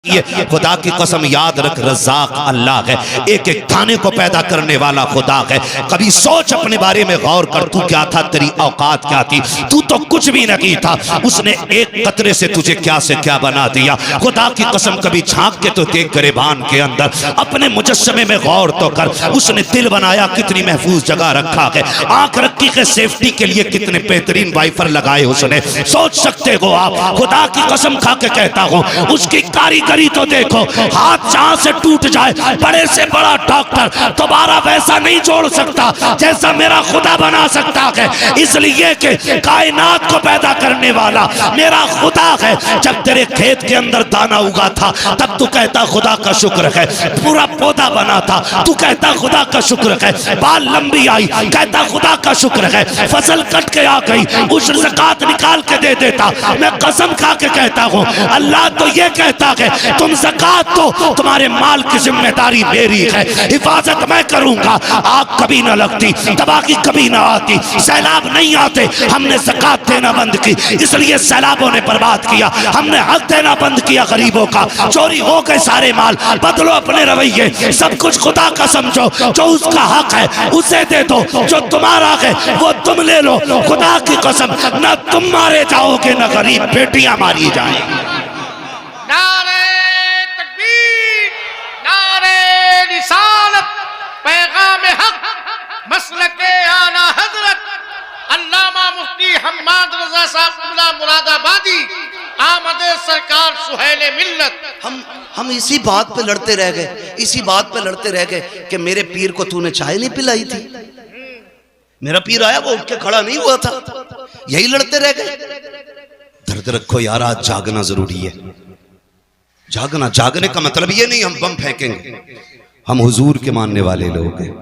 ये खुदा की कसम याद रख, रज़ाक अल्लाह है, एक एक खाने को पैदा करने वाला खुदा है। कभी सोच अपने बारे में गौर कर, तू क्या था, तेरी औकात क्या थी? तू तो कुछ भी नहीं था, उसने एक कतरे से तुझे क्या से क्या बना दिया। खुदा की कसम कभी झांक के तो देख गिरेबान के अंदर, अपने मुजस्समे में गौर तो कर, उसने दिल बनाया कितनी महफूज जगह रखा है, आंख रखी है सेफ्टी के लिए कितने बेहतरीन वाइफर लगाए उसने। सोच सकते हो आप, खुदा की कसम खा के कहता हूँ, उसकी कारीगरी तो देखो, हाथ जहां से टूट जाए, बड़े से बड़ा डॉक्टर दोबारा वैसा नहीं जोड़ सकता जैसा मेरा खुदा बना सकता है, इसलिए कि कायनात को पैदा करने वाला मेरा खुदा है। जब तेरे खेत के अंदर दाना उगा था तब तू कहता खुदा का शुक्र है, पूरा पौधा बना था तू कहता खुदा का शुक्र है, बाल लंबी आई कहता खुदा का शुक्र है, फसल कट के आ गई उस ज़कात निकाल के दे देता। मैं कसम खा के कहता हूँ, अल्लाह तो ये कहता है तुम ज़कात दो, तुम्हारे माल की जिम्मेदारी मेरी है, हिफाजत मैं करूंगा। आग कभी ना लगती, तबाही कभी ना आती, सैलाब नहीं आते, हमने ज़कात देना बंद की इसलिए सैलाबों ने बर्बाद किया, हमने हक देना बंद किया गरीबों का, चोरी हो गए सारे माल। बदलो अपने रवैये, सब कुछ खुदा का समझो, जो उसका हक है उसे दे दो, जो तुम्हारा है वो तुम ले लो। खुदा की कसम, न तुम मारे जाओगे न गरीब बेटियां मारी जाएंगी। पैगाम हक मसलके आला हजरत अल्लामा मुफ्ती हम्माद रजा साहब मुरादाबादी आमदे सरकार सुहेले मिल्लत। हम इसी बात पे लड़ते रह गए, इसी बात पे लड़ते रह गए कि मेरे पीर को तूने चाय नहीं पिलाई थी। मेरा पीर आया वो उठ के खड़ा नहीं हुआ था, यही लड़ते रह गए। दर्द रखो यार, आज जागना जरूरी है, जागना। जागने का मतलब ये नहीं हम बम फेंकेंगे, हम हुजूर के मानने वाले लोग हैं,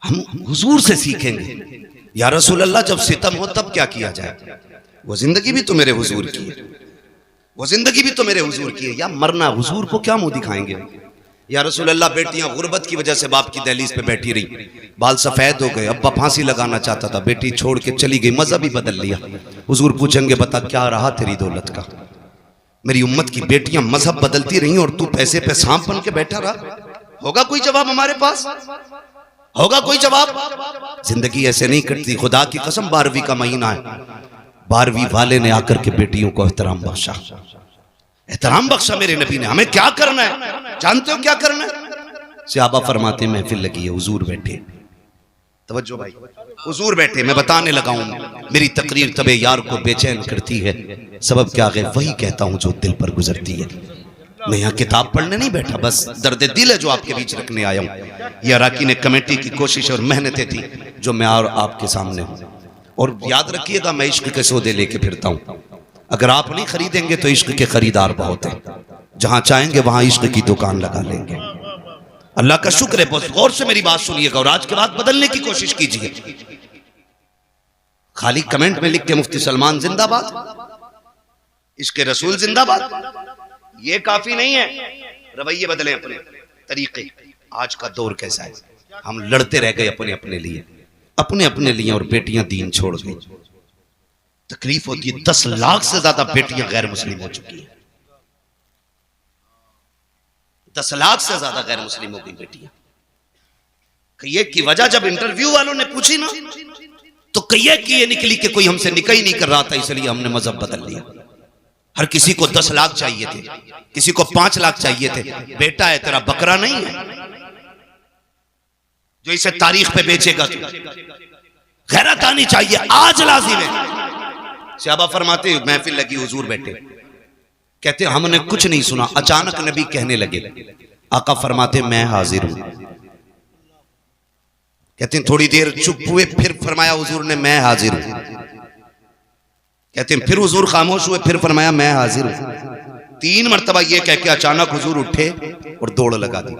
हम हुजूर से सीखेंगे। या रसूल अल्लाह, जब सितम हो तब क्या किया जाए? वो जिंदगी भी तो मेरे हुजूर की है, वो जिंदगी भी तो मेरे हुजूर की है। या मरना, हुजूर को क्या मुंह दिखाएंगे? या रसूल अल्लाह, बेटियां गुर्बत की वजह से बाप की दहलीज पे बैठी रही, बाल सफेद हो गए, अब्बा फांसी लगाना चाहता था, बेटी छोड़ के चली गई, मजहब ही बदल लिया। हुजूर पूछेंगे बता क्या रहा तेरी दौलत का? मेरी उम्मत की बेटियां मजहब बदलती रही और तू पैसे पे सांप बन के बैठा रहा। होगा कोई जवाब हमारे पास? होगा कोई जवाब? जिंदगी ऐसे नहीं कटती। खुदा की कसम, 12वीं का महीना है, 12वीं वाले ने आकर के बेटियों को एहतराम बख्शा, एहतराम बख्शा मेरे नबी ने। हमें क्या करना है जानते हो? क्या करना है? सहाबा फरमाते महफिल लगी है, हुजूर बैठे, तवज्जो भाई, हुजूर बैठे, मैं बताने लगा हूं। मेरी तकरीर तबे यार को बेचैन करती है, सबब क्या है? वही कहता हूं जो दिल पर गुजरती है। मैं यहाँ किताब पढ़ने नहीं बैठा, बस दर्द दिल है जो आपके बीच रखने आया हूँ। ये अराकीन कमेटी की कोशिश और मेहनतें थी जो मैं और आपके सामने हूँ। और याद रखिएगा, मैं इश्क के सौदे लेके फिरता हूँ। अगर आप नहीं खरीदेंगे तो इश्क के खरीदार बहुत हैं, जहां चाहेंगे वहां इश्क की दुकान लगा लेंगे। अल्लाह का शुक्र है, बहुत गौर से मेरी बात सुनिएगा और आज के बाद बदलने की कोशिश कीजिए। खाली कमेंट में लिख के मुफ्ती सलमान जिंदाबाद, इसके रसूल जिंदाबाद, ये काफी नहीं है। रवैये बदले, अपने तरीके। आज का दौर कैसा है? हम लड़ते रह गए अपने अपने लिए, अपने अपने लिए, और बेटियां दीन छोड़ गई। तकलीफ होती है, 10 लाख से ज्यादा बेटियां गैर मुस्लिम हो चुकी है, 10 लाख से ज्यादा गैर मुस्लिम हो गई बेटियां। कहिए की वजह जब इंटरव्यू वालों ने पूछी ना, तो कहिए की ये निकली कि कोई हमसे निकाह ही नहीं कर रहा था, इसलिए हमने मजहब बदल लिया। हर किसी को 10 लाख चाहिए थे, किसी को 5 लाख चाहिए थे। बेटा है तेरा, बकरा नहीं है जो इसे तारीख पे बेचेगा। तू गैरत आनी चाहिए, आज लाजिम है। सहाबा फरमाते, महफिल लगी, हुजूर बैठे, कहते हमने कुछ नहीं सुना, अचानक नबी कहने लगे। आका फरमाते मैं हाजिर हूं। कहते हैं थोड़ी देर चुप हुए, फिर फरमाया हुजूर ने मैं हाजिर हूं। कहते हैं फिर हुजूर खामोश हुए, फिर फरमाया मैं हाजिर हूं। 3 मरतबा ये कह के अचानक हुजूर उठे और दौड़ लगा दी।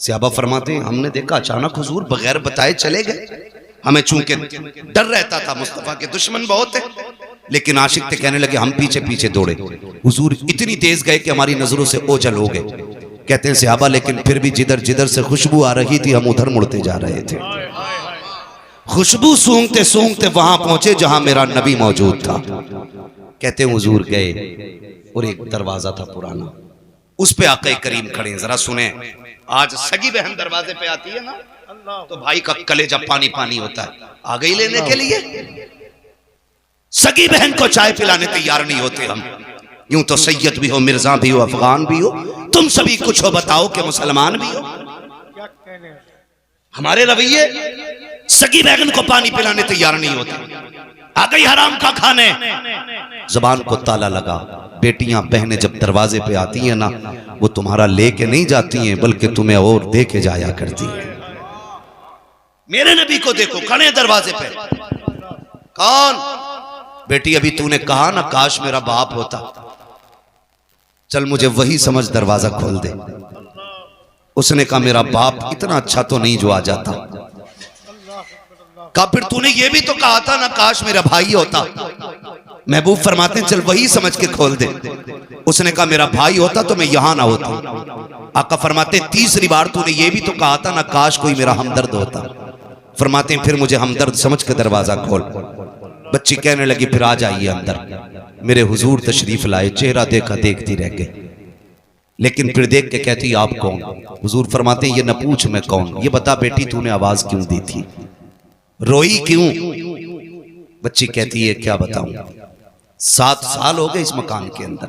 सहाबा फरमाते हैं हमने देखा अचानक हुजूर बगैर बताए चले गए। हमें चूंकि डर रहता था, मुस्तफा के दुश्मन बहुत है, लेकिन आशिक थे, कहने लगे हम पीछे पीछे दौड़े। हुजूर इतनी तेज गए कि हमारी नजरों से ओझल हो गए। कहते हैं सहाबा, लेकिन फिर भी जिधर जिधर से खुशबू आ रही थी हम उधर मुड़ते जा रहे थे। खुशबू सूंघते सूंघते वहां पहुंचे जहां मेरा नबी मौजूद था। कहते हैं हुजूर गए, और एक दरवाजा था पुराना, उस पे आके करीम खड़े हैं। जरा सुने, आज सगी बहन दरवाजे पे आती है ना तो भाई का कलेजा पानी पानी होता है। आ गई लेने के लिए, सगी बहन को चाय पिलाने तैयार नहीं होते हम। यूं तो सैयद भी हो, मिर्जा भी हो, अफगान भी हो, तुम सभी कुछ हो बताओ कि मुसलमान भी हो। हमारे रवैये सगी बहन को पानी पिलाने तैयार नहीं होते। आ गई हराम का खाने, जबान को ताला लगा। बेटियां बहनें जब दरवाजे पे आती हैं ना, वो तुम्हारा लेके नहीं जाती हैं बल्कि तुम्हें और दे के जाया करती हैं। मेरे नबी को देखो खड़े दरवाजे पे। कौन? बेटी अभी तूने कहा ना काश मेरा बाप होता, चल मुझे वही समझ, दरवाजा खोल दे। उसने कहा मेरा बाप इतना अच्छा तो नहीं जो आ जाता। कहा फिर तूने ये भी तो कहा था ना काश मेरा भाई होता। महबूब फरमाते हैं चल वही समझ के खोल दे। उसने कहा मेरा भाई होता तो मैं यहां ना होता। आका फरमाते हैं तीसरी बार तूने ये भी तो कहा था ना काश कोई मेरा हमदर्द होता। फरमाते हैं फिर मुझे हमदर्द समझ के दरवाजा खोल। बच्ची कहने लगी फिर आ जाइए अंदर। मेरे हुजूर तशरीफ लाए, चेहरा देखा देखती रह गई, लेकिन फिर देख के कहती आप कौन? हुजूर फरमाते हैं ये न पूछ मैं कौन, ये बता बेटी तूने आवाज क्यों दी थी, रोई क्यों? बच्ची कहती है क्या बताऊं, 7 साल हो गए इस मकान के अंदर।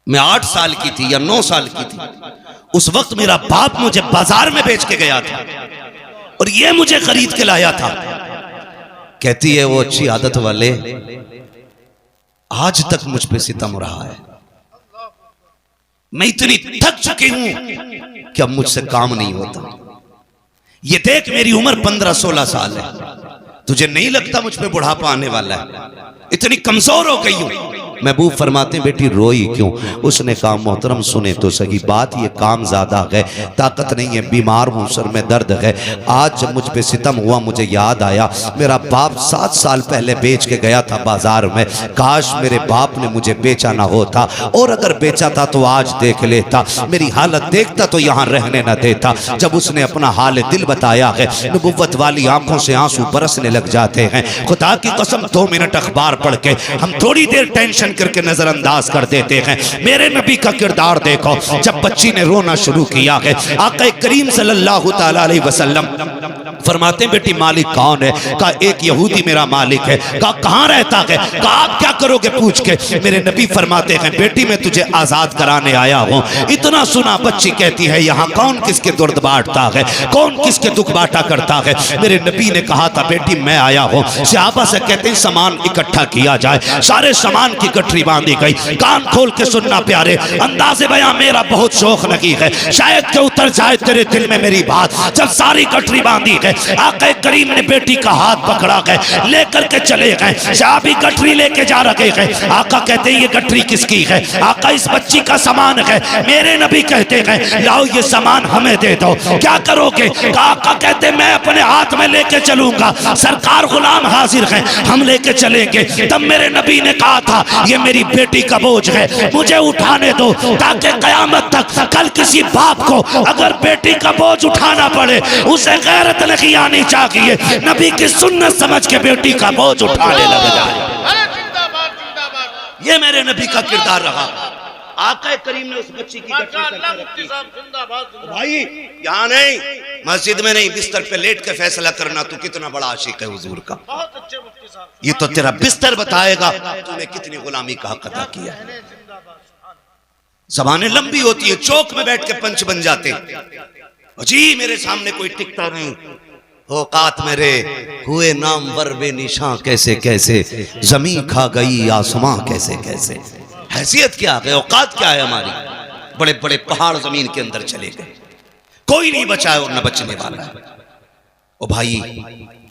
मैं 8 साल की थी या 9 साल की थी, उस वक्त मेरा बाप मुझे बाजार में बेच के गया था और ये मुझे खरीद के लाया था। कहती है वो अच्छी आदत वाले आज तक मुझ पे सितम रहा है। मैं इतनी थक चुकी हूं कि अब मुझसे काम नहीं होता। ये देख मेरी उम्र 15-16 साल है, तुझे नहीं लगता मुझ पे बुढ़ापा आने वाला है? इतनी कमजोर हो गई हूं। महबूब फरमाते हैं बेटी रोई क्यों? उसने कहा मोहतरम सुने तो सही बात, ये काम ज्यादा है, ताकत नहीं है, बीमार हूं, सर में दर्द है। आज जब मुझ पे सितम हुआ मुझे याद आया मेरा बाप 7 साल पहले बेच के गया था बाजार में। काश मेरे बाप ने मुझे बेचा ना होता, और अगर बेचा था तो आज देख लेता, मेरी हालत देखता तो यहाँ रहने न देता। जब उसने अपना हाल दिल बताया है, नबुव्वत वाली आंखों से आंसू बरसने लग जाते हैं। खुदा की कसम 2 मिनट अखबार पढ़ के हम थोड़ी देर टेंशन करके नजरअंदाज कर देते हैं। मेरे नबी का किरदार देखो, जब बच्ची ने रोना शुरू किया है, आका करीम सल्लल्लाहु ताला अलैहि वसल्लम फरमाते हैं बेटी मालिक कौन है? कहा एक यहूदी मेरा मालिक है। कहा कहां रहता है? कहा आप क्या करोगे पूछ के? मेरे नबी फरमाते हैं बेटी मैं तुझे आजाद कराने आया हूं। इतना सुना बच्ची कहती है यहाँ कौन किसके दर्द बांटता है, कौन किसके दुख बांटा करता है? मेरे नबी ने कहा था बेटी मैं आया हूं। सहाबा से कहते हैं सामान इकट्ठा किया जाए। सारे सामान की गठरी बांधी गई। कान खोल के सुनना प्यारे, अंदाज़े बयां मेरा बहुत शौक नहीं है, शायद के उतर जाए तेरे दिल में मेरी बात। जब सारी गठरी बांधी गई, आका करीम ने बेटी का हाथ पकड़ा गए, लेकर के चले गए। साहबी गठरी लेके जा रहे हैं। आका कहते हैं ये गठरी किसकी है? आका इस बच्ची का सामान है। मेरे नबी कहते हैं लाओ ये सामान हमें दे दो। क्या करोगे? आका कहते मैं अपने हाथ में लेके चलूंगा, सरकार गुलाम हाजिर है, हम लेके चलेंगे। तब मेरे नबी ने कहा था ये मेरी बेटी का बोझ है, मुझे उठाने दो, ताकि कयामत तक कल किसी बाप को अगर बेटी का बोझ उठाना पड़े उसे गैरत नहीं आनी चाहिए, नबी की सुन्नत समझ के बेटी का बोझ उठाने लग जाए। ये मेरे नबी का किरदार रहा। आका करीम ने उस बच्ची की भाई यहाँ नहीं, मस्जिद में नहीं, बिस्तर पे लेट के फैसला करना तू कितना बड़ा आशिक है हुजूर का। ये तो तेरा बिस्तर बताएगा तूने कितनी गुलामी का हक अदा किया है। ज़बानें लंबी होती है, चौक में बैठ के पंच बन जाते। जी मेरे सामने कोई टिकता नहीं, औकात मेरे हुए नाम वर बेनिशां कैसे कैसे, जमीन खा गई आसमां कैसे कैसे। हैसियत क्या है, औकात क्या है हमारी? बड़े बड़े पहाड़ जमीन के अंदर चले गए, कोई नहीं बचा है और न बचने वाला है। ओ भाई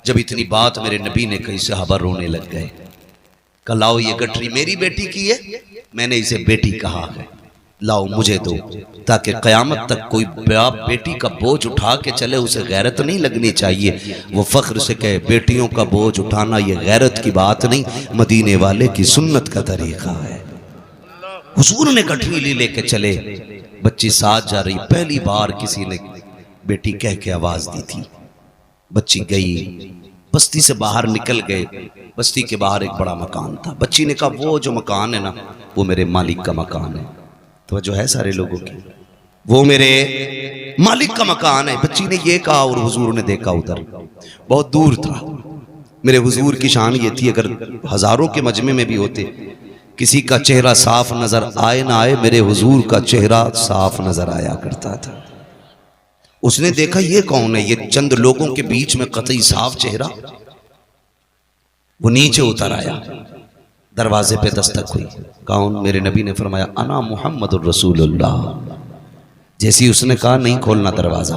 जब इतनी बात मेरे नबी ने कही सहाबा रोने लग गए। लाओ ये गठरी मेरी बेटी की है, मैंने इसे बेटी कहा है, लाओ मुझे दो, ताकि कयामत तक कोई बाप बेटी का बोझ उठा के चले उसे गैरत नहीं लगनी चाहिए। वो फख्र से कहे बेटियों का बोझ उठाना ये गैरत की बात नहीं, मदीने वाले की सुन्नत का तरीका है। हुजूर ने गठरी ली लेके चले, बच्ची साथ जा रही। पहली बार किसी ने बेटी कह के आवाज दी थी। बच्ची गई, बस्ती से बाहर निकल गए। बस्ती के बाहर एक बड़ा मकान था। बच्ची ने कहा वो जो मकान है ना वो मेरे मालिक का मकान है। तो जो है सारे लोगों की, वो मेरे मालिक का मकान है। बच्ची ने ये कहा और हुजूर ने देखा उधर, बहुत दूर था। मेरे हुजूर की शान ये थी, अगर हजारों के मजमे में भी होते, किसी का चेहरा साफ नजर आए ना आए, मेरे हुजूर का चेहरा साफ नजर आया करता था। उसने देखा ये कौन है, ये चंद लोगों के बीच में कतई साफ चेहरा। वो नीचे उतर आया, दरवाजे पे दस्तक हुई। कौन? मेरे नबी ने फरमाया अना मुहम्मदुर रसूलुल्लाह। जैसी उसने कहा नहीं खोलना दरवाजा।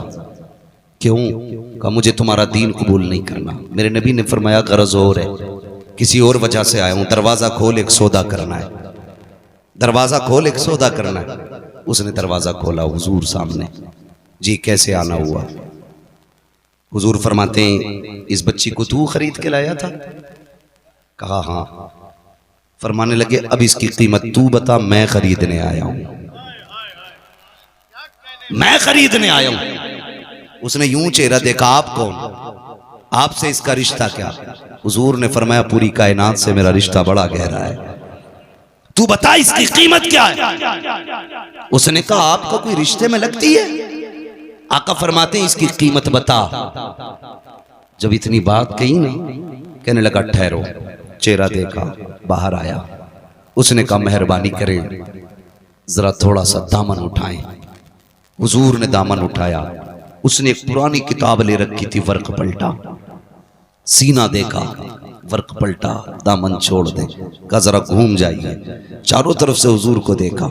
क्यों? कहा मुझे तुम्हारा दीन कबूल नहीं करना। मेरे नबी ने फरमाया गरज और है, किसी और वजह से आया हूं। दरवाजा खोल, एक सौदा करना है। दरवाजा खोल, एक सौदा करना है। उसने दरवाजा खोला, हुजूर सामने। जी कैसे आना हुआ? हुजूर फरमाते हैं इस बच्ची को तू खरीद के लाया था? कहा हाँ। फरमाने लगे अब इसकी कीमत तू बता, मैं खरीदने आया हूं, मैं खरीदने आया हूं। उसने यूं चेहरा देखा, आप कौन? आपसे इसका रिश्ता क्या? हुजूर ने फरमाया पूरी कायनात से मेरा रिश्ता बड़ा गहरा है, तू बता इसकी कीमत क्या है? उसने कहा आपका कोई रिश्ते में लगती है? आका फरमाते हैं इसकी कीमत बता। जब इतनी बात कही ना, कहने लगा ठहरो। चेहरा देखा, बाहर आया। उसने कहा मेहरबानी करें जरा थोड़ा सा दामन उठाएं। हुजूर ने दामन उठाया। उसने एक पुरानी किताब ले रखी थी, वर्क पलटा। सीना देखा, वर्क पलटा, दामन छोड़ दे। कहा जरा घूम जाइए। चारों तरफ से हुजूर को देखा,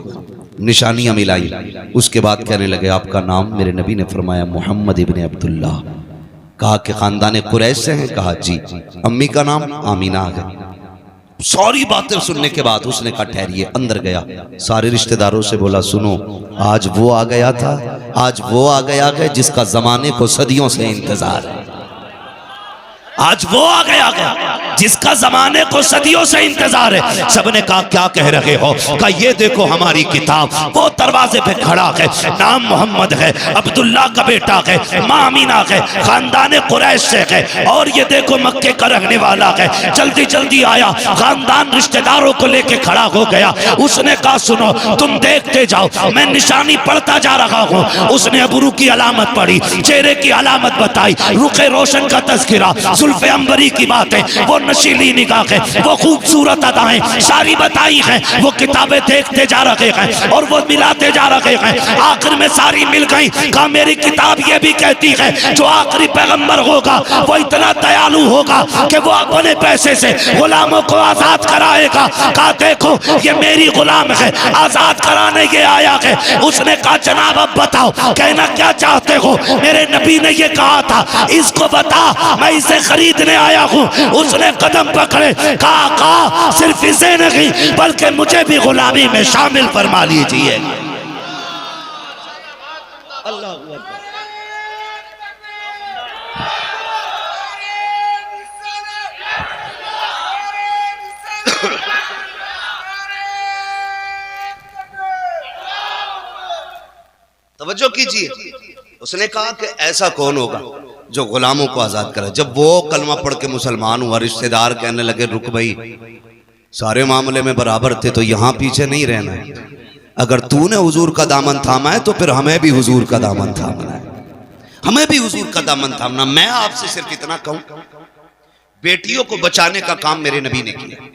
निशानियां मिलाई। उसके बाद कहने लगे आपका नाम? मेरे नबी ने फरमाया मोहम्मद इब्ने अब्दुल्लाह। कहा कि खानदान कुरैश से हैं? कहा जी। अम्मी का नाम? आमीना। आ गई। सारी बातें सुनने के बाद उसने कहा ठहरिए। अंदर गया, सारे रिश्तेदारों से बोला सुनो, आज वो आ गया था, आज वो आ गया है जिसका जमाने को सदियों से इंतजार है। आज वो आ गया जिसका जमाने को सदियों से इंतजार है। सबने कहा क्या कह रहे हो? कहा ये देखो हमारी किताब। वो दरवाजे पे खड़ा है, नाम मोहम्मद है, अब्दुल्ला का बेटा है, माँ अमीना है, खानदान कुरैश से है, और ये देखो मक्के का रहने वाला है। जल्दी जल्दी आया, खानदान रिश्तेदारों को लेके खड़ा हो गया। उसने कहा सुनो तुम देखते जाओ, मैं निशानी पढ़ता जा रहा हूँ। उसने अबरू की अलामत पढ़ी, चेहरे की अलामत बताई, रुखे रोशन का तज़किरा, जुल्फ़े अंबरी की बातें, वो नशीली निगाहें, वो खूबसूरत अदाएं सारी बताई हैं। वो किताबें देखते जा रहे हैं और वो मिलाते जा रहे हैं। आखिर में सारी मिल गई। कहा मेरी किताब ये भी कहती है जो आखिरी पैगंबर होगा वो इतना दयालु होगा कि वो अपने पैसे से गुलामों को आजाद कराएगा। कहा देखो ये मेरी गुलाम है, आजाद कराने ये आया है। उसने कहा जनाब अब बताओ कहना क्या चाहते हो? मेरे नबी ने ये कहा था इसको बता, मैं इसे खरीदने आया हूँ। उसने कदम पकड़े, कहा सिर्फ इसे नहीं बल्कि मुझे भी गुलामी में शामिल फरमा लीजिए। अल्लाह तवज्जो कीजिए। उसने कहा कि ऐसा कौन होगा जो गुलामों को आजाद करे। जब वो कलमा पढ़ के मुसलमान हुआ, रिश्तेदार कहने लगे रुक भाई, सारे मामले में बराबर थे तो यहां पीछे नहीं रहना है। अगर तूने हुजूर का दामन थामा है तो फिर हमें भी हुजूर का दामन थामना है, हमें भी हुजूर का दामन थामना। मैं आपसे सिर्फ इतना कहूं, बेटियों को बचाने का काम मेरे नबी ने किया।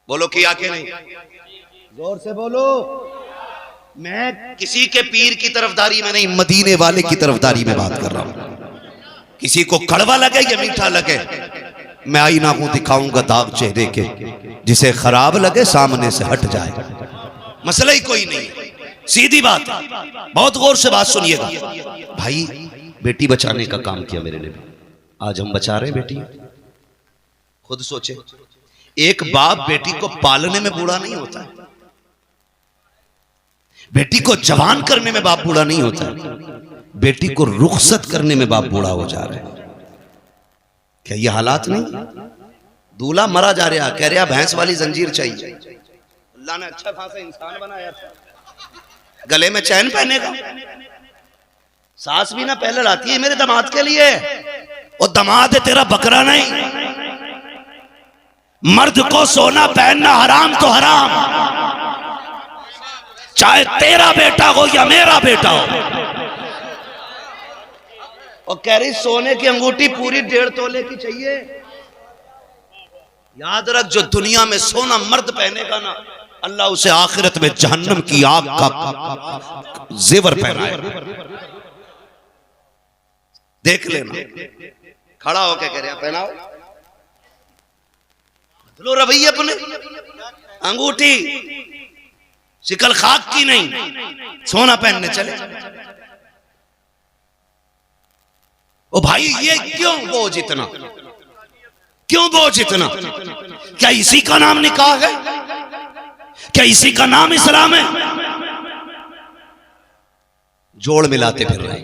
बोलो किया कि नहीं? जोर से बोलो। मैं किसी के पीर की तरफदारी में नहीं, मदीने वाले की तरफदारी में बात कर रहा हूं। किसी को कड़वा लगे या मीठा लगे, मैं आईना हूं, दिखाऊंगा दाग चेहरे के, जिसे खराब लगे सामने से हट जाए। मसला ही कोई नहीं, सीधी बात। बहुत गौर से बात सुनिएगा भाई। बेटी बचाने का काम किया मेरे ने, आज हम बचा रहे बेटी। खुद सोचे, एक बाप बेटी को पालने में बूढ़ा नहीं होता है, बेटी को जवान करने में बाप बूढ़ा नहीं होता है, बेटी को रुखसत करने में बाप बूढ़ा हो जा रहा है। क्या ये हालात नहीं? दूल्हा मरा जा रहा, कह रहा भैंस वाली जंजीर चाहिए। अल्लाह ने अच्छा खासा इंसान बनाया था, गले में चैन पहनेगा। सास भी ना पहले लाती है मेरे दामाद के लिए, और दामाद है तेरा बकरा नहीं। मर्द को सोना पहनना हराम तो हराम, चाहे तेरा बेटा हो या मेरा बेटा हो। और कह रही सोने की अंगूठी पूरी 1.5 तोले की चाहिए। याद रख, जो दुनिया में सोना मर्द पहनेगा ना, अल्लाह उसे आखिरत में जहन्नम की आग का जेवर पहनाए। देख लेना। खड़ा होके कह रहा पहनाओ, बदलो रवैये अपने। अंगूठी शिकल खाक की नहीं, सोना पहनने चले। ओ भाई ये क्यों बोझ इतना, क्यों बोझ इतना? क्या इसी का नाम निकाह है? क्या इसी का नाम इस्लाम है? जोड़ मिलाते फिर रहे।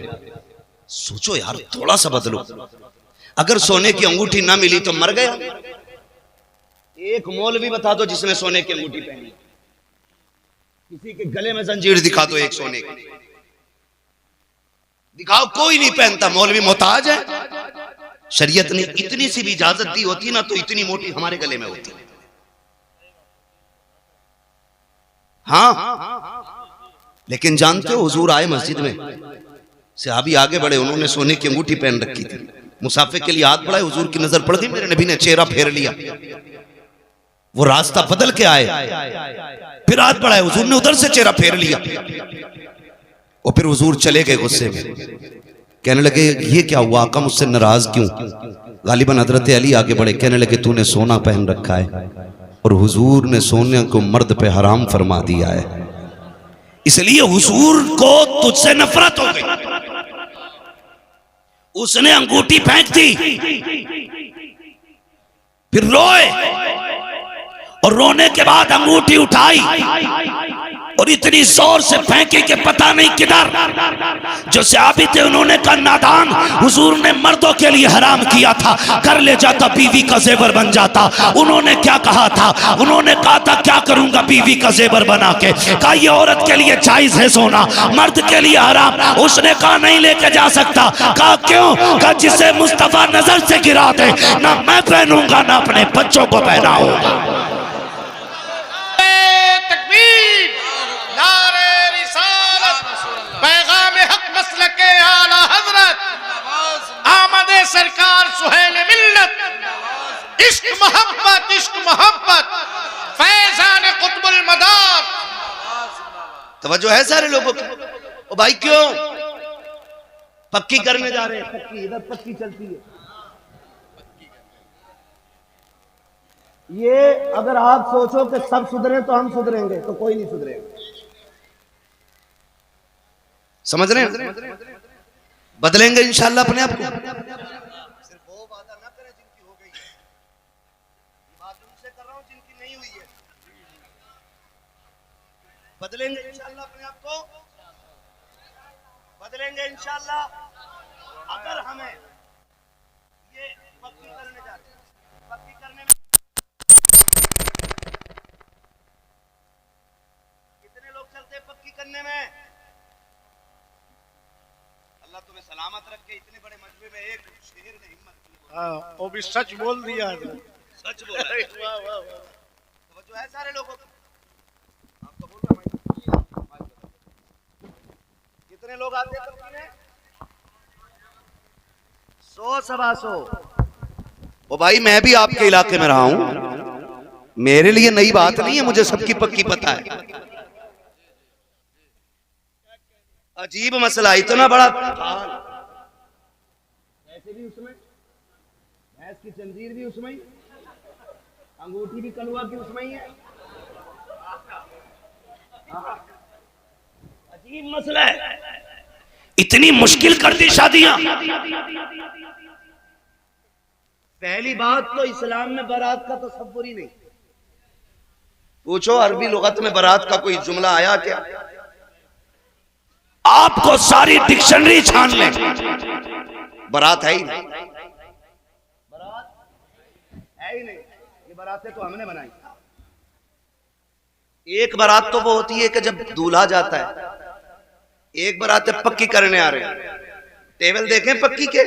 सोचो यार, थोड़ा सा बदलो। अगर सोने की अंगूठी ना मिली तो मर गया। एक मौलवी बता दो जिसने सोने की अंगूठी पहनी, किसी के गले में जंजीर दिखा दो एक सोने की, दिखाओ। कोई नहीं पहनता, मौलवी मोहताज है। शरीयत ने इतनी सी भी इजाजत दी होती ना तो इतनी मोटी हमारे गले में होती। हाँ, लेकिन जानते हो हुजूर आए मस्जिद में, सहाबी आगे बढ़े, उन्होंने सोने की अंगूठी पहन रखी थी। मुसाफिर के लिए हाथ बढ़ाए, हुजूर की नजर पड़ गई, मेरे नबी ने चेहरा फेर लिया। वो रास्ता बदल के आए, फिर हाथ बढ़ाए, हुजूर ने उधर से चेहरा फेर लिया। और फिर हुजूर चले गए गुस्से में, कहने लगे ये क्या हुआ, आका मुझसे नाराज क्यों? गालिबन हजरत अली आगे बढ़े, कहने लगे तूने सोना पहन रखा है और हुजूर ने सोने को मर्द पे हराम फरमा दिया है, इसलिए हुजूर को तुझसे नफरत हो गई। उसने अंगूठी फेंक दी, फिर रोए और रोने के बाद अंगूठी उठाई और इतनी जोर से फेंकी कि पता नहीं किधर। जो सहाबी थे उन्होंने कहा नादान, हुजूर ने मर्दों के लिए हराम किया था, कर ले जाता बीवी का जेवर बन जाता। उन्होंने क्या कहा था? उन्होंने कहा था क्या करूंगा बीवी का जेवर बना के? कहा ये औरत के लिए जायज है सोना, मर्द के लिए हराम। उसने कहा नहीं लेके जा सकता। कहा क्यों? कहा जिसे मुस्तफा नजर से गिरा दे ना मैं पहनूंगा ना अपने बच्चों को पहनाऊंगा। सरकार सुहेल मिल्लत, इश्क मोहब्बत, इश्क मोहब्बत, फैजान कुतुबुल मदार। तवज्जो है सारे लोगों की। ओ भाई क्यों पक्की करने जा रहे हैं? पक्की इधर पक्की चलती है। ये अगर आप सोचो कि सब सुधरे तो हम सुधरेंगे, तो कोई नहीं सुधरेगा। समझ रहे हैं? बदलेंगे इंशाल्लाह अपने आप को। सिर्फ वो वादा ना करें जिनकी हो गई है, बात उनसे कर रहा हूं जिनकी नहीं हुई है। बदलेंगे इंशाल्लाह अपने आप को, बदलेंगे इंशाल्लाह। अगर हमें ये पक्की करने जा रहे हैं, पक्की करने में कितने लोग चलते हैं पक्की करने में? अल्लाह तुम्हें सलामत रखे। इतने बड़े मजमे में एक शेर ने हिम्मत की। हाँ, वो भी सच बोल दिया है। सच बोल रहे। वाह वाह वाह। तो जो है सारे लोगों को आपको बोल रहा हूं, कितने लोग आते हैं पक्की में? 100 सवा 100। ओ भाई मैं भी आपके इलाके में रहा हूं, मेरे लिए नई बात नहीं है, मुझे सबकी पक्की पता है। अजीब मसला, इतना बड़ा ऐसे भी उसमें, भैंस की जंजीर भी उसमें, अंगूठी भी कलुआ की उसमें ही है। अजीब मसला है। इतनी मुश्किल कर दी शादियां। पहली बात तो इस्लाम में बारात का तसव्वुर ही नहीं। पूछो अरबी लुगत में बारात का कोई जुमला आया क्या? आपको सारी डिक्शनरी छान ले, बारात है ही नहीं, बारात है ही नहीं। ये बारातें तो हमने बनाई। एक बारात तो वो होती है कि जब दूल्हा जाता है, एक बारात पक्की करने आ रहे हैं। टेबल देखें पक्की के,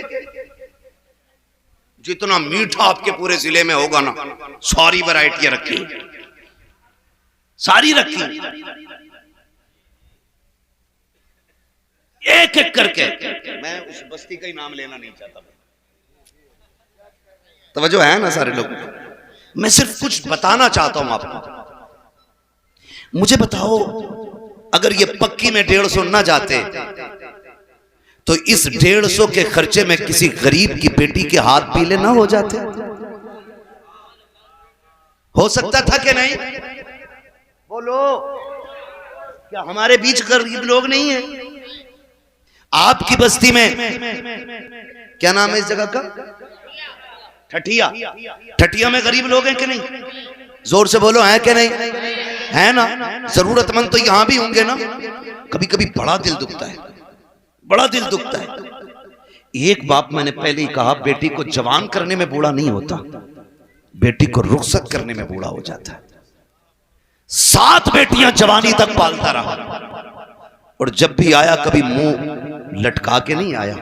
जितना मीठा आपके पूरे जिले में होगा ना, सारी वैरायटियां रखी, सारी रखी, एक एक करके। मैं उस बस्ती का ही नाम लेना नहीं चाहता, तवज्जो है ना सारे लोग। मैं सिर्फ कुछ बताना चाहता हूं आपको। मुझे बताओ, अगर ये पक्की में 150 ना जाते तो इस 150 के खर्चे में किसी गरीब की बेटी के हाथ पीले ना हो जाते? हो सकता था कि नहीं? बोलो, क्या हमारे बीच गरीब लोग नहीं है? आपकी बस्ती में क्या नाम है इस जगह का? ठठिया। ठठिया में गरीब लोग हैं कि नहीं? जोर से बोलो, हैं कि नहीं? है ना? जरूरतमंद तो यहां भी होंगे ना। कभी कभी बड़ा दिल दुखता है, बड़ा दिल दुखता है। एक बाप, मैंने पहले ही कहा, बेटी को जवान करने में बूढ़ा नहीं होता, बेटी को रुखसत करने में बूढ़ा हो जाता है। 7 बेटियां जवानी तक पालता रहा, और जब भी आया कभी मुंह लटका के नहीं आया,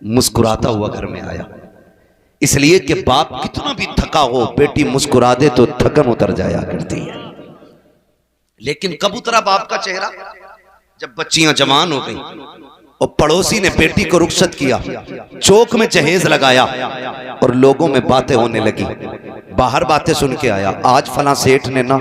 मुस्कुराता हुआ घर में आया। इसलिए कि बाप कितना भी थका हो, बेटी मुस्कुरा दे तो थकन उतर जाया करती है। लेकिन कब उतरा बाप का चेहरा? जब बच्चियां जवान हो गई और पड़ोसी ने बेटी को रुखसत किया, चौक में जहेज लगाया और लोगों में बातें होने लगी। बाहर बातें सुन के आया, आज फला सेठ ने ना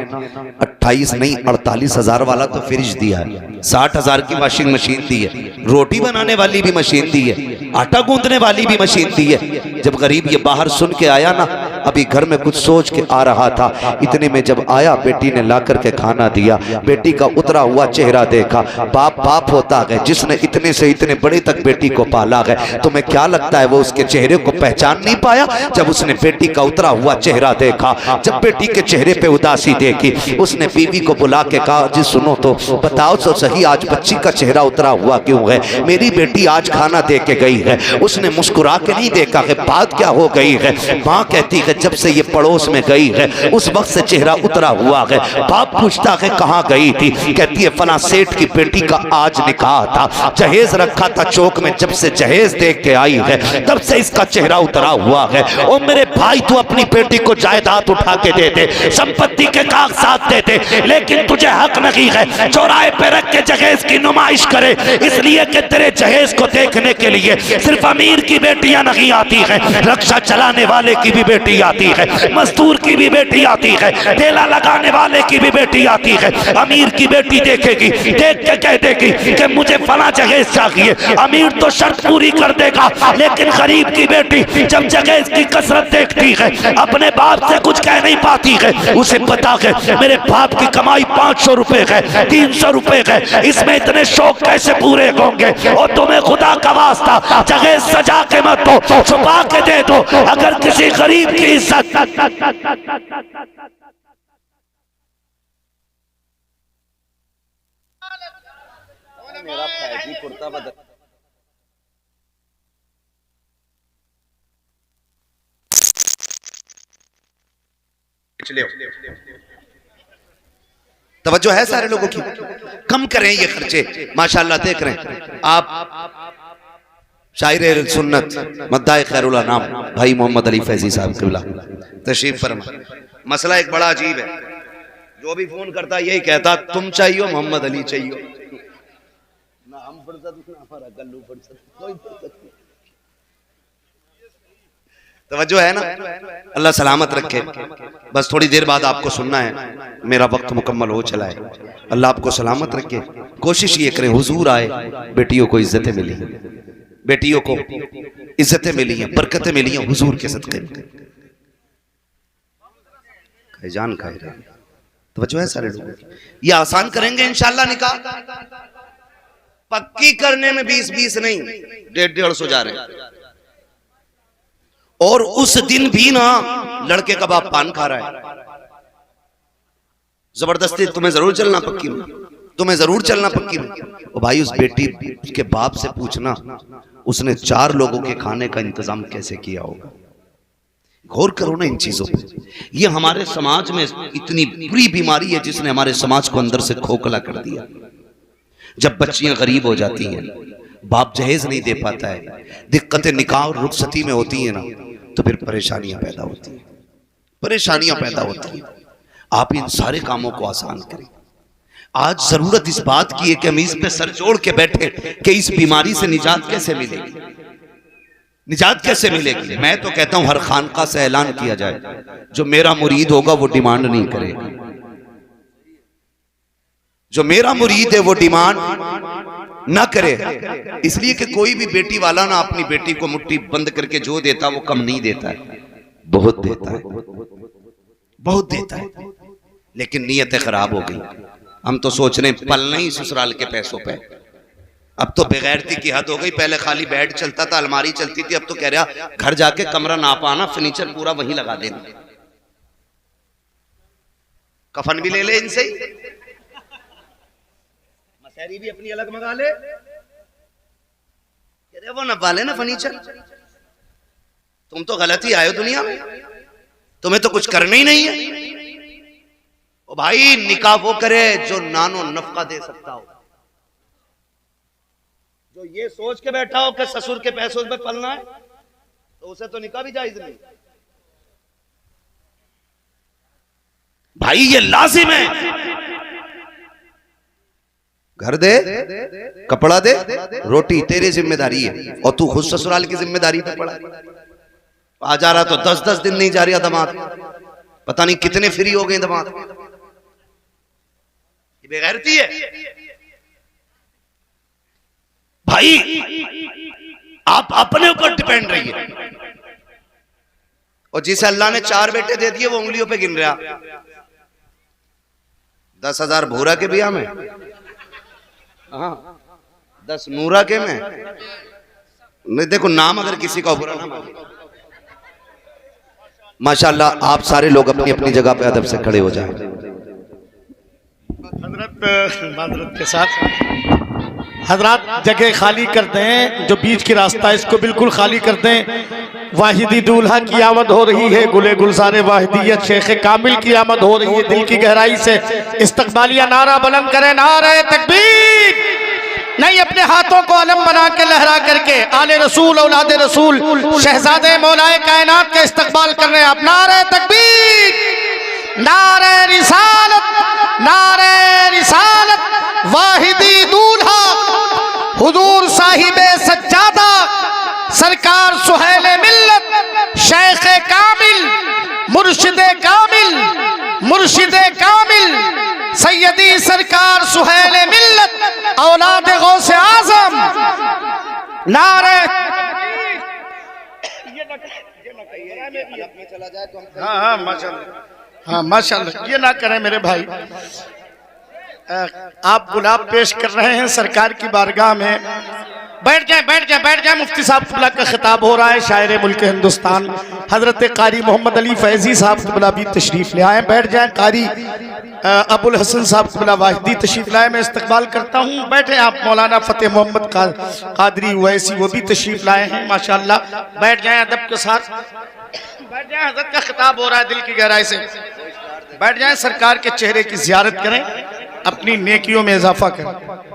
28 नहीं 48 हजार वाला तो फ्रिज दिया है, 60 हजार की वॉशिंग मशीन दी है, रोटी बनाने वाली भी मशीन दी है, आटा गूंदने वाली भी मशीन दी है। जब गरीब ये बाहर सुन के आया ना, अभी घर में कुछ सोच के आ रहा था, इतने में जब आया, बेटी ने ला करके खाना दिया, बेटी का उतरा हुआ चेहरा देखा। बाप बाप होता है जिसने इतने से इतने बड़े तक बेटी को पाला है। तुम्हें क्या लगता है वो उसके चेहरे को पहचान नहीं पाया? जब उसने बेटी का उतरा हुआ चेहरा देखा, जब बेटी के चेहरे पे उदासी देखी, उसने बीवी को बुला के कहा, जी सुनो तो बताओ तो सही, आज बच्ची का चेहरा उतरा हुआ क्यों है? मेरी बेटी आज खाना दे के गई है। उसने मुस्कुरा के नहीं देखा है, बात क्या हो गई है? माँ कहती है जब से ये पड़ोस में गई है उस वक्त से चेहरा उतरा हुआ है। बाप पूछता है कहाँ गई थी? कहती है फला सेठ की बेटी का आज निकाह था, जहेज रखा था चौक में, जब से जहेज देख के आई है तब से इसका चेहरा उतरा हुआ है। ओ मेरे भाई, तू अपनी बेटी को जायदाद उठा के दे दे, संपत्ति के कागजात दे दे, लेकिन तुझे हक नहीं है चौराहे पे रख के जहेज की नुमाइश करे, इसलिए कि तेरे जहेज को देखने के लिए सिर्फ अमीर की बेटियां नहीं आती है, रक्षा चलाने वाले की भी बेटी आती है, मजदूर की भी बेटी आती है, ठेला लगाने वाले की भी बेटी आती है। अमीर की बेटी देखेगी, देख के कह देगी कि मुझे फला जहेज चाहिए, अमीर तो शर्त पूरी कर देगा, लेकिन गरीब की बेटी जब जहेज की कसरत देखती है, अपने बाप से कुछ कह नहीं पाती है। उसे पता है मेरे बाप की कमाई 500 रुपए है, 300 रुपए है, इसमें इतने शौक कैसे पूरे होंगे? और तुम्हें खुदा का वास्ता जहेज सजा के मत दो, छुपा के दे दो। अगर किसी गरीब की इज्जत मेरा फैजी कुर्ता बदल तवज्जो है सारे लोगों की? कम करें ये खर्चे। माशाल्लाह देख रहे हैं आप, शायर सुन्नत मद्दाए खैरुल्लाह नाम भाई मोहम्मद अली फैजी साहब किबला तशरीफ फरमा। मसला एक बड़ा अजीब है, जो भी फोन करता यही कहता तुम चाहिए मोहम्मद अली चाहिए, ना हम फुर्सत ना हमारा गल्लू फुर्सत, कोई फुर्सत नहीं। तवज्जो है ना? अल्लाह सलामत रखे। बस थोड़ी देर बाद आपको सुनना है, मेरा वक्त मुकम्मल हो चला है। अल्लाह आपको सलामत रखे। कोशिश ये करें हुजूर आए, बेटियों को इज्जतें मिली, बेटियों को इज्जतें मिली हैं, बरकतें मिली हैं हुजूर के सदक़े में। जान खाए तो बच्चों है सारे लोग ये आसान करेंगे इंशाल्लाह निकाह। पक्की करने में 20-20 नहीं 150-150 जा रहे हैं। और उस दिन भी ना लड़के का बाप पान खा रहा है। जबरदस्ती तुम्हें जरूर चलना पक्की में, तुम्हें जरूर चलना पक्की में। और भाई उस बेटी के बाप से पूछना उसने 4 लोगों के खाने का इंतजाम कैसे किया होगा। गौर करो ना इन चीजों पे। ये हमारे समाज में इतनी बुरी बीमारी है जिसने हमारे समाज को अंदर से खोखला कर दिया। जब बच्चियां गरीब हो जाती हैं, बाप जहेज नहीं दे पाता है, दिक्कतें निकाह और रुखसती में होती है ना, तो फिर परेशानियां पैदा होती हैं, परेशानियां पैदा होती हैं। आप इन सारे कामों को आसान करें। आज जरूरत इस बात की है कि हम इस पे सर जोड़ के बैठे कि इस बीमारी से निजात कैसे मिलेगी, निजात कैसे मिलेगी। मैं तो कहता हूं हर खानका से ऐलान किया जाए, जो मेरा मुरीद होगा वो डिमांड नहीं करेगा, जो मेरा मुरीद है वो डिमांड ना करे। इसलिए कि कोई भी बेटी वाला ना अपनी बेटी को मुट्ठी बंद करके जो देता वो कम नहीं देता है, बहुत देता है, बहुत देता है। लेकिन नीयतें खराब हो गई। हम तो सोच रहे हैं पलना ही ससुराल के पैसों पे। अब तो बेगैरती की हद हो गई। पहले खाली बेड चलता था, अलमारी चलती थी, अब तो कह रहा घर जाके कमरा ना पाना, फर्नीचर पूरा वहीं लगा देना, कफन भी ले ले इनसे, मसहरी भी अपनी अलग मंगा ले, वो न पाले ना फर्नीचर। तुम तो गलत ही आए हो दुनिया में, तुम्हें तो कुछ करना ही नहीं है। ओ भाई निकाह वो करे जो नानो नफका दे सकता हो। जो ये सोच के बैठा हो कि ससुर के पैसों पे पलना है तो उसे तो निकाह भी जायज नहीं। भाई ये लाजिम है, घर दे, कपड़ा दे, रोटी तेरी जिम्मेदारी है और तू खुद ससुराल की जिम्मेदारी पे पड़ा। आ जा रहा तो 10-10 दिन नहीं जा रहा दामाद, पता नहीं कितने फ्री हो गए दामाद। ये बेगैरती है भाई। आप अपने ऊपर डिपेंड रहिए। और जिसे अल्लाह ने 4 बेटे दे दिए वो उंगलियों पे गिन रहा। 10,000 भूरा के बिया में, हाँ 10 नूरा के में नहीं। देखो नाम अगर किसी का बुरा नाम, माशाल्लाह आप सारे लोग अपनी अपनी जगह पे अदब से खड़े हो जाएं। हजरत के साथ हजरत जगह खाली कर दें, जो बीच की रास्ता है इसको बिल्कुल खाली कर दें। वाहिदी दूल्हा की आमद हो रही है, गुले गुलजारे वाहिदियत शेख कामिल की आमद हो रही है। दिल की गहराई से इस्तकबालिया नारा बुलंद करें, नारे तकबीर। नहीं अपने हाथों को अलम बना के लहरा करके आले रसूल औलादे रसूल शहजादे मौलाए कायनात का इस्तकबाल कर रहे हैं आप। नारे तकबीर, नारे रिसालत, नारे रिसालत। वाहिदी दूल्हा हुजूर साहिबे सज्जादा सरकार सुहेले मिल्लत शेख कामिल मुर्शिदे कामिल, मुर्शिदे कामिल सैयदी सरकार सुहेले मिल्लत औलादे गौसे आजम। नारे हाँ माशाल्लाह, हाँ माशाल्लाह, ये ना करें मेरे भाई। आप गुलाब पेश कर रहे हैं सरकार की बारगाह में। बैठ जाए, बैठ जाए, बैठ जाए। मुफ्ती साहब क़िबला का खिताब हो रहा है। शायर मुल्क हिंदुस्तान हजरत कारी मोहम्मद अली फैजी साहब क़िबला भी तशरीफ ले आए। बैठ जाए। कारी अबुल हसन साहब क़िबला वाहिदी तशरीफ लाए, मैं इस्तकबाल करता हूँ। बैठे आप। मौलाना फतेह मोहम्मद कादरी वैसी वो भी तशरीफ लाए हैं माशाल्लाह। बैठ जाए अदब के साथ, बैठ जाए। हजरत का खिताब हो रहा है, दिल की गहराई से बैठ जाए। सरकार के चेहरे की जियारत करें, अपनी नेकियों में इजाफा करें।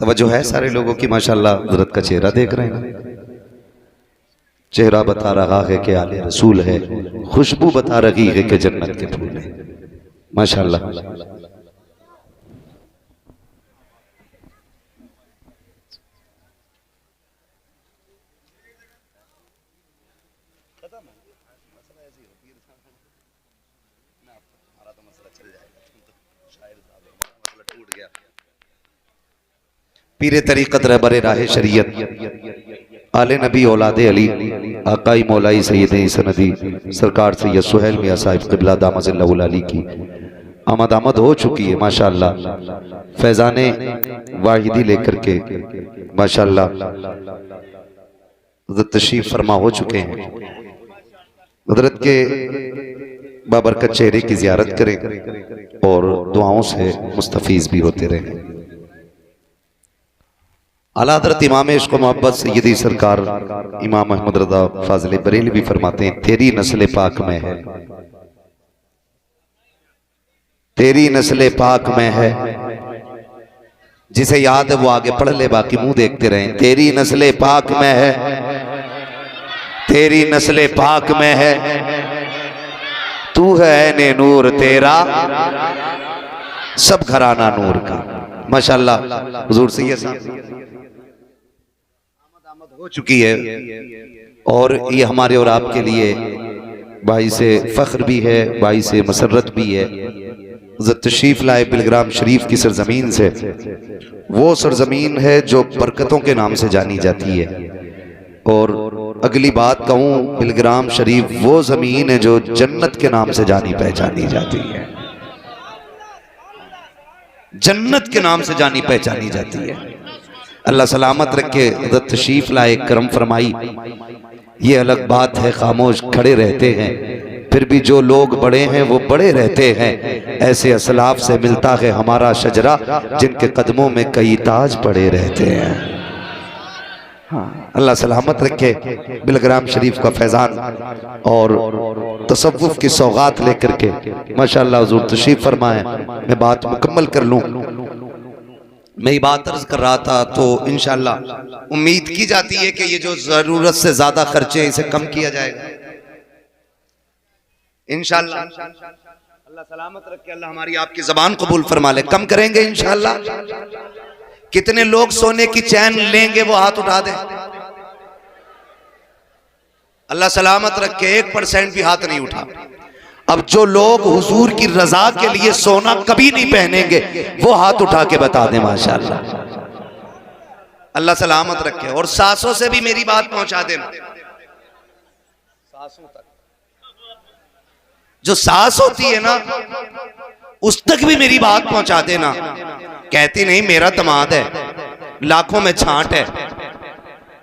तवज्जो है सारे लोगों की माशाल्लाह। हजरत का चेहरा देख रहे हैं, चेहरा बता रहा है कि आले रसूल है, खुशबू बता रही है कि जन्नत के फूल है माशाल्लाह। पीरे तरीक़त रहबरे राहे शरीयत आले नबी औलादे अली आकाई मौलाई सैयद सनदी सरकार सैयद सुहेल मियां साहिब क़िबला दामज़िल्लहुल अली की आमद हो चुकी है माशाल्लाह। फैज़ाने वाहिदी लेकर के माशाल्लाह तशरीफ फरमा हो चुके हैं। हज़रत के बाबरकत चेहरे की ज़ियारत करें और दुआओं से मुस्तफ़ीज़ भी होते रहें। आला हज़रत इमाम इश्क़ व मोहब्बत सय्यदी सरकार इमाम अहमद रज़ा फाज़िल बरेलवी भी फरमाते हैं, तेरी नस्ल पाक में है, तेरी नस्ल पाक में है, जिसे याद है वो आगे पढ़ ले, बाकी मुंह देखते रहें। तेरी नस्ल पाक में है, तेरी नस्ल पाक में है, तू है ऐने नूर तेरा सब घराना नूर का। माशाअल्लाह हुजूर सैयद साहब हो चुकी है और ये हमारे और आपके लिए भाई से फख्र भी है, भाई से मसरत भी है। तशरीफ लाए बिलग्राम शरीफ की सरजमीन से, वो सरजमीन है जो बरकतों के नाम से जानी जाती है। और अगली बात कहूँ, बिलग्राम शरीफ वो जमीन है जो जन्नत के नाम से जानी पहचानी जाती है, जन्नत के नाम से जानी पहचानी जाती है। अल्लाह सलामत रखे। तशरीफ लाए, करम फरमाई। ये अलग बात है खामोश खड़े रहते हैं, फिर भी जो लोग बड़े हैं वो बड़े रहते हैं। ऐसे असलाफ से मिलता है हमारा शजरा, जिनके कदमों में कई ताज पड़े रहते हैं। हाँ, अल्लाह सलामत रखे। बिलग्राम शरीफ का फैजान और तसव्वुफ की सौगात लेकर के माशाअल्लाह हुजूर तशरीफ फरमाए। मैं बात मुकम्मल कर लूँ। मैं ये बात अर्ज कर रहा था तो इंशाअल्लाह उम्मीद की जाती है कि ये जो जरूरत से ज्यादा खर्चे इसे कम किया जाएगा इंशाअल्लाह। अल्लाह सलामत रखे, अल्लाह हमारी आपकी जबान कबूल फरमा ले। कम करेंगे इंशाअल्लाह। कितने लोग सोने की चैन लेंगे वो हाथ उठा दें। अल्लाह सलामत रखे, 1% भी हाथ नहीं उठा। अब जो लोग हुजूर की रजा के लिए सोना कभी नहीं पहनेंगे वो हाथ उठा के बता दें माशाअल्लाह। अल्लाह सलामत रखे। और सासों से भी मेरी बात पहुंचा देना, सासों तक, जो सास होती है ना उस तक भी मेरी बात पहुंचा देना। कहती नहीं मेरा दामाद है, लाखों में छांट है,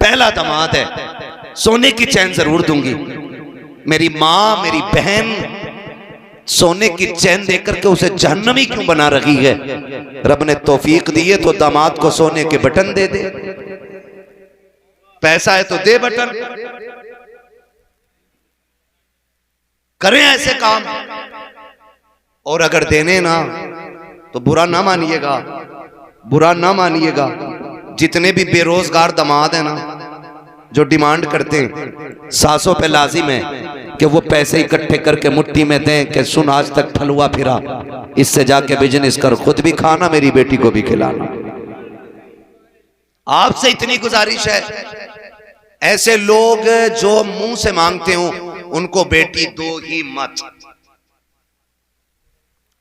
पहला दामाद है, सोने की चैन जरूर दूंगी। मेरी माँ मेरी बहन सोने की चैन देकर के उसे जहन्नमी क्यों बना रही है? रब ने तौफीक दी है तो दामाद को सोने के बटन दे दे, पैसा है तो दे बटन, करें ऐसे काम। और अगर देने ना तो बुरा ना मानिएगा, बुरा ना मानिएगा। जितने भी बेरोजगार दामाद है ना जो डिमांड करते हैं, सासों पे लाजिम है कि वो पैसे इकट्ठे करके मुट्ठी में दें कि सुन आज तक ठलुआ फिरा, इससे जाके बिजनेस कर, खुद भी खाना मेरी बेटी को भी खिलाना। आपसे इतनी गुजारिश है, ऐसे लोग जो मुंह से मांगते हो उनको बेटी दो ही मत,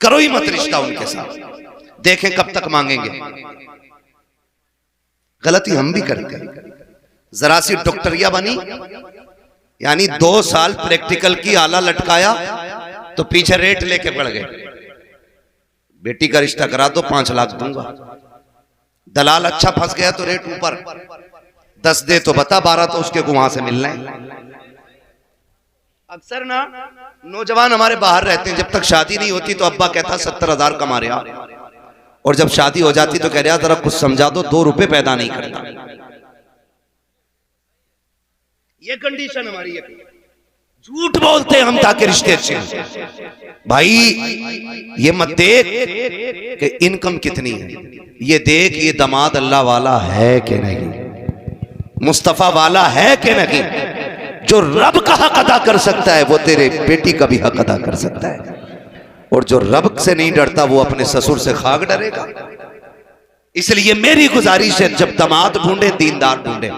करो ही मत रिश्ता उनके साथ, देखें कब तक मांगेंगे। गलती हम भी करते हैं। जरा सी डॉक्टरिया बनी, यानी 2 साल प्रैक्टिकल की आला लटकाया तो पीछे रेट लेके पड़ गए। बेटी का रिश्ता करा दो 5 लाख दूंगा। दलाल अच्छा फंस गया तो रेट ऊपर, 10 दे तो बता, 12 तो उसके को वहां से मिलना है। अक्सर ना नौजवान हमारे बाहर रहते हैं, जब तक शादी नहीं होती तो अब्बा कहता 70,000 कमा रहे आप, और जब शादी हो जाती तो कह रहा जरा कुछ समझा दो, 2 रुपए पैदा नहीं करता। ये कंडीशन हमारी है। झूठ बोलते हैं हम ताकि रिश्ते अच्छे हैं। भाई ये मत देख कि इनकम कितनी है, ये देख ये दामाद अल्लाह वाला है कि नहीं, मुस्तफा वाला है कि नहीं। जो रब का हक अदा कर सकता है वो तेरे बेटी का भी हक अदा कर सकता है, और जो रब से नहीं डरता वो अपने ससुर से खाक डरेगा। इसलिए मेरी गुजारिश है, जब दामाद ढूंढे दीनदार ढूंढे,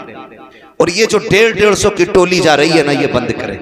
और ये जो 150-150 की टोली जा रही है ना, ये बंद करें,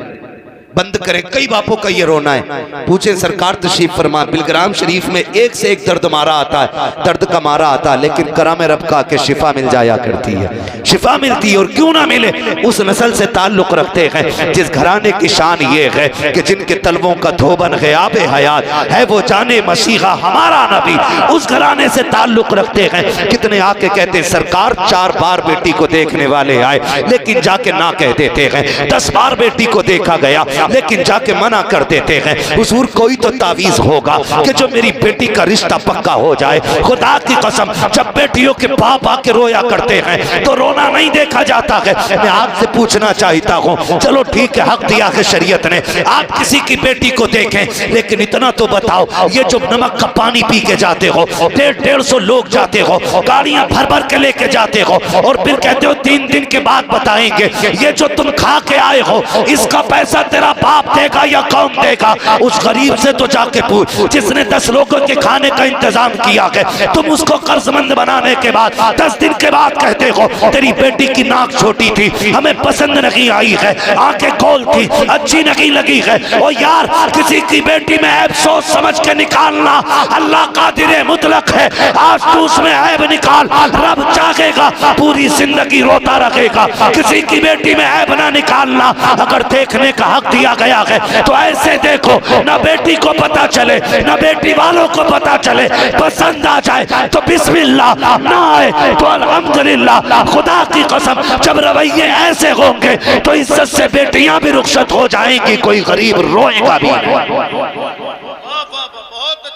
बंद करें। कई बापों का ये रोना है। पूछे सरकार तशरीफ फरमा, बिलग्राम शरीफ में एक से एक दर्द मारा आता है, दर्द का मारा आता है, लेकिन करम रब का के शिफा मिल जाया करती है, शिफा मिलती है। और क्यों ना मिले, उस नस्ल से ताल्लुक रखते हैं जिस घराने की शान ये है कि जिनके तलवों का धोबन ग़याब हयात है, वो जाने मसीहा हमारा नबी, उस घराने से ताल्लुक रखते हैं। कितने आके कहते सरकार 4 बार बेटी को देखने वाले आए, लेकिन जाके ना कह देते हैं। 10 बार बेटी को देखा गया, लेकिन जाके मना कर देते हैं, हुजूर कोई तो तावीज होगा कि जो मेरी बेटी का रिश्ता पक्का हो जाए। खुदा की कसम, जब बेटियों के बाप आके रोया करते हैं तो रोना नहीं देखा जाता है। मैं आपसे पूछना चाहता हूँ, चलो ठीक है, हक दिया है शरीयत ने, आप किसी की बेटी को देखें, लेकिन इतना तो बताओ, ये जो नमक का पानी पी के जाते हो, 150 लोग जाते हो, गाड़ियां भर भर के लेके जाते हो, और फिर कहते हो 3 दिन के बाद बताएंगे, ये जो तुम खा के आए हो इसका पैसा तेरा बाप देगा या कौन देगा? उस गरीब से तो जाके पूछ जिसने 10 लोगों के खाने का इंतजाम किया है। तुम उसको कर्जमंद बनाने के बाद 10 दिन के बाद कहते हो तेरी बेटी की नाक छोटी थी, हमें पसंद नहीं आई है, आंखें गोल थी, अच्छी नहीं लगी है। ओ यार, किसी की बेटी में ऐब सोच समझ के निकालना, अल्लाह कादिर मुतलक है। आज तू उसमें ऐब निकाल, रब चाहेगा पूरी जिंदगी रोता रहेगा। किसी की बेटी में ऐब ना निकालना। अगर देखने का हक दिया गया है तो ऐसे देखो, ना बेटी को पता चले ना बेटी वालों को पता चले, पसंद आ जाए तो बिस्मिल्लाह, ना आए तो अल्हम्दुलिल्लाह। खुदा की कसम, जब रवैये ऐसे होंगे तो इज्जत से बेटियां भी रुखसत हो जाएंगी, कोई गरीब रोएगा भी।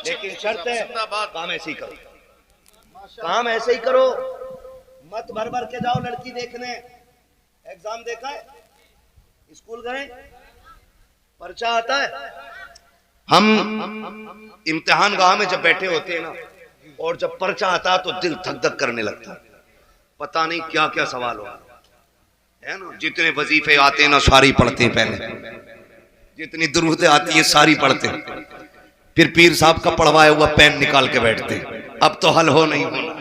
लेकिन शर्त है, काम ऐसे ही करो, काम ऐसे ही करो, मत भर भर के जाओ लड़की देखने। एग्जाम देखा है, स्कूल गए, पर्चा आता है, हम इम्तिहान गाह में जब बैठे होते हैं ना, और जब पर्चा आता है तो दिल धक धक करने लगता है, पता नहीं क्या क्या सवाल हो है ना। जितने वजीफे आते हैं ना सारी पढ़ते हैं, पहले जितनी दुरूदें आती हैं सारी पढ़ते हैं, फिर पीर साहब का पढ़वाया हुआ पेन निकाल के बैठते हैं। अब तो हल हो नहीं होना,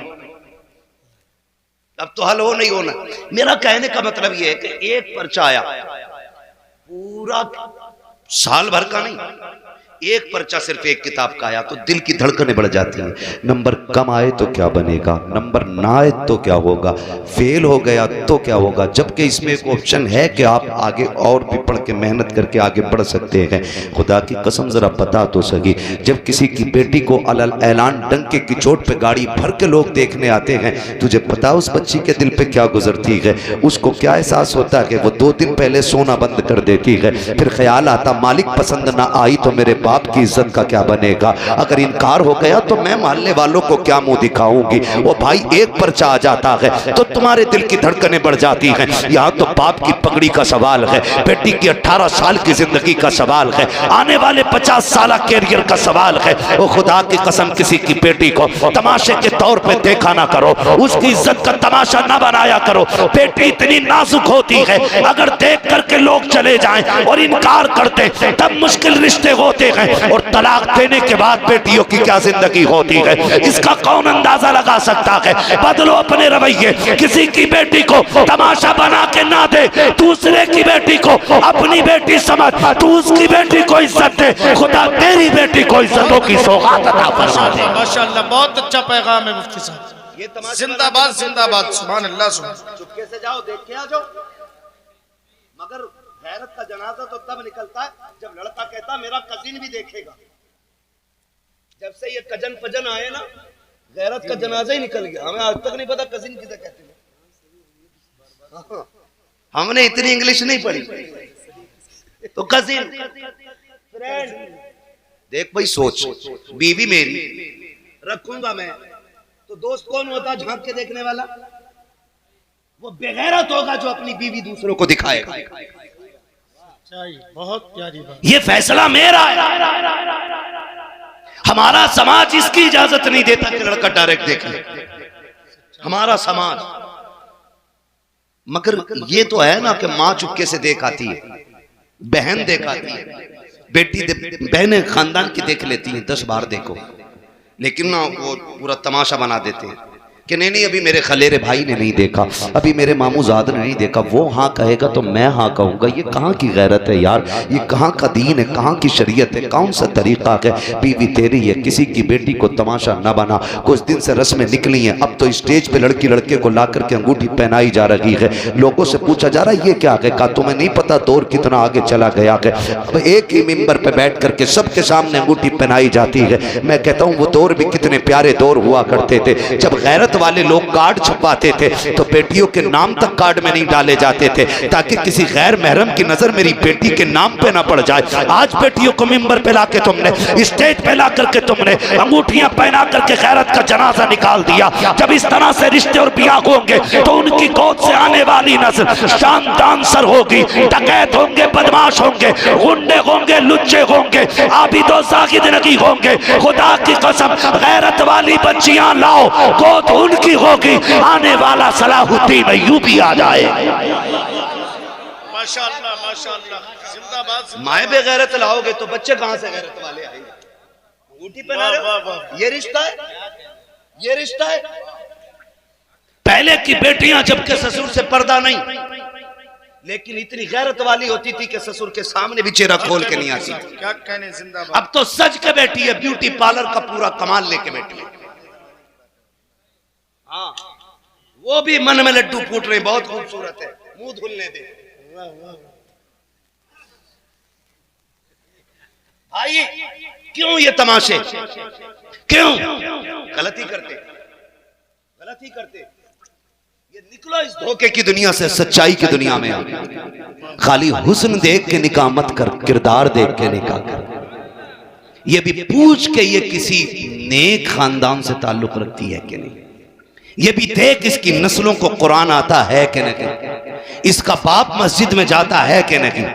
अब तो हल हो नहीं होना। मेरा कहने का मतलब यह है कि एक पर्चा आया, पूरा साल भर का नहीं, एक पर्चा सिर्फ एक किताब का आया तो दिल की धड़कनें बढ़ जाती हैं। नंबर कम आए तो क्या बनेगा, नंबर ना आए तो क्या होगा, फेल हो गया तो क्या होगा। जबकि इसमें एक ऑप्शन है कि आप आगे और भी पढ़ के मेहनत करके आगे बढ़ सकते हैं। खुदा की कसम जरा बता तो सही, जब किसी की बेटी को अलल ऐलान डंके की चोट पे गाड़ी भर के लोग देखने आते हैं, तुझे पता उस बच्ची के दिल पे क्या गुजरती है, उसको क्या एहसास होता है कि वो 2 दिन पहले सोना बंद कर देती है। फिर ख्याल आता मालिक पसंद ना आई तो मेरे बाप की इज्जत का क्या बनेगा, अगर इनकार हो गया तो मैं मानने वालों को क्या मुंह दिखाऊंगी। वो भाई एक पर्चा आ जाता है तो तुम्हारे दिल की धड़कनें बढ़ जाती हैं। यहाँ तो बाप की पगड़ी का सवाल है, बेटी की 18 साल की जिंदगी का सवाल है, आने वाले 50 साल कैरियर का सवाल है। वो खुदा की कसम, किसी की बेटी को तमाशे के तौर पे देखा ना करो, उसकी इज्जत का तमाशा ना बनाया करो। बेटी इतनी नाजुक होती है, अगर देख करके लोग चले जाएं और इनकार करते तब मुश्किल रिश्ते होते हैं, और तलाक देने के बाद बेटियों की क्या जिंदगी होती है, इसका कौन अंदाजा लगा सकता है। बदलो अपने रवैये, किसी की बेटी को तमाशा बना के ना दे, दूसरे की बेटी को अपनी बेटी समझ, तू उसकी बेटी को इज्जत दे, खुदा तेरी बेटी को इज्जतों की सौगात अता फरमा। माशाअल्लाह, बहुत अच्छा पैगाम है मुफ्ती साहब। ये तमाशा जिंदाबाद जिंदाबाद, सुभान अल्लाह। चुपके से जाओ, देख के आ जाओ, मगर गैरत का जनाजा तो तब निकलता है जब लड़का कहता मेरा कजिन भी देखेगा। जब से ये कजन फजन आए ना, गैरत का जनाजा ही निकल गया। हमें आज तक नहीं पता कजिन किसे कहते हैं, हमने इतनी इंग्लिश नहीं पढ़ी, तो कजिन फ्रेंड। देख भाई सोच, बीवी मेरी रखूंगा मैं, तो दोस्त कौन होता झांक के देखने वाला? वो बेगैरत होगा जो अपनी बीवी दूसरों को दिखाएगा। बहुत प्यारी बात। ये फैसला मेरा है, हमारा समाज इसकी इजाजत नहीं देता कि लड़का डायरेक्ट देख ले, हमारा समाज। मगर ये तो है ना कि माँ चुपके से देख आती है, बहन देख आती है, बहनें खानदान की देख लेती हैं 10 बार देखो, लेकिन ना वो पूरा तमाशा बना देते हैं कि नहीं अभी मेरे खलेरे भाई ने नहीं देखा, अभी मेरे मामूजाद ने नहीं देखा। वो हाँ कहेगा तो मैं हाँ कहूँगा। ये कहाँ की गैरत है यार, ये कहाँ का दीन है, कहाँ की शरीयत है, कौन सा तरीका है। बीवी तेरी है, किसी की बेटी को तमाशा न बना। कुछ दिन से रस्में निकली हैं, अब तो स्टेज पे लड़की लड़के को ला करके अंगूठी पहनाई जा रही है। लोगों से पूछा जा रहा है ये क्या है, कहा तुम्हें नहीं पता दौर कितना आगे चला गया है। अब एक ही मिंबर पे बैठ करके सबके सामने अंगूठी पहनाई जाती है। मैं कहता हूँ वो दौर भी कितने प्यारे दौर हुआ करते थे, जब गैरत गैरत वाले लोग कार्ड छपवाते थे तो बेटियों के नाम तक कार्ड में नहीं डाले जाते थे ताकि किसी गैर महरम की नजर मेरी बेटी के नाम पे ना पड़ जाए। आज बेटियों को मिंबर पे लाके तुमने, स्टेज पे ला करके तुमने अंगूठियां पहना करके गैरत का जनाजा निकाल दिया। जब इस तरह से रिश्ते और ब्याह होंगे तो उनकी गोद से आने वाली नस्ल शानदान सर होगी, डकैत होंगे, बदमाश होंगे, गुंडे होंगे, लुच्चे होंगे, आबिदो साकिद नहीं होंगे। खुदा की कसम गैरत वाली बच्चियां लाओ, गोद उनकी होगी, आने वाला सलाहुद्दीन अय्यूबी आ जाए। माशाअल्लाह माशाअल्लाह, जिंदाबाद। माए बेगैरत लाओगे तो बच्चे कहां से गैरत वाले आएंगे? अंगूठी पहना रहे, ये रिश्ता है, ये रिश्ता है। पहले की बेटियां जबकि ससुर से पर्दा नहीं, लेकिन इतनी गैरत वाली होती थी कि ससुर के सामने भी चेहरा खोल के नहीं आती। क्या कहने, जिंदाबाद। अब तो सज के बैठी है, ब्यूटी पार्लर का पूरा कमाल लेके बैठी है। हाँ, वो भी मन में लड्डू फूट रहे, बहुत खूबसूरत है, मुंह धुलने दे भाई। क्यों ये तमाशे, क्यों? गलती करते, गलती करते। ये निकलो इस धोखे की दुनिया से, सच्चाई की दुनिया में आ। खाली हुस्न देख के निकाह मत कर, किरदार देख के निकाह कर। ये भी पूछ के ये किसी नेक खानदान से ताल्लुक रखती है कि नहीं। ये भी देख इसकी नस्लों को कुरान आता है कि नहीं, इसका बाप मस्जिद में जाता है कि नहीं,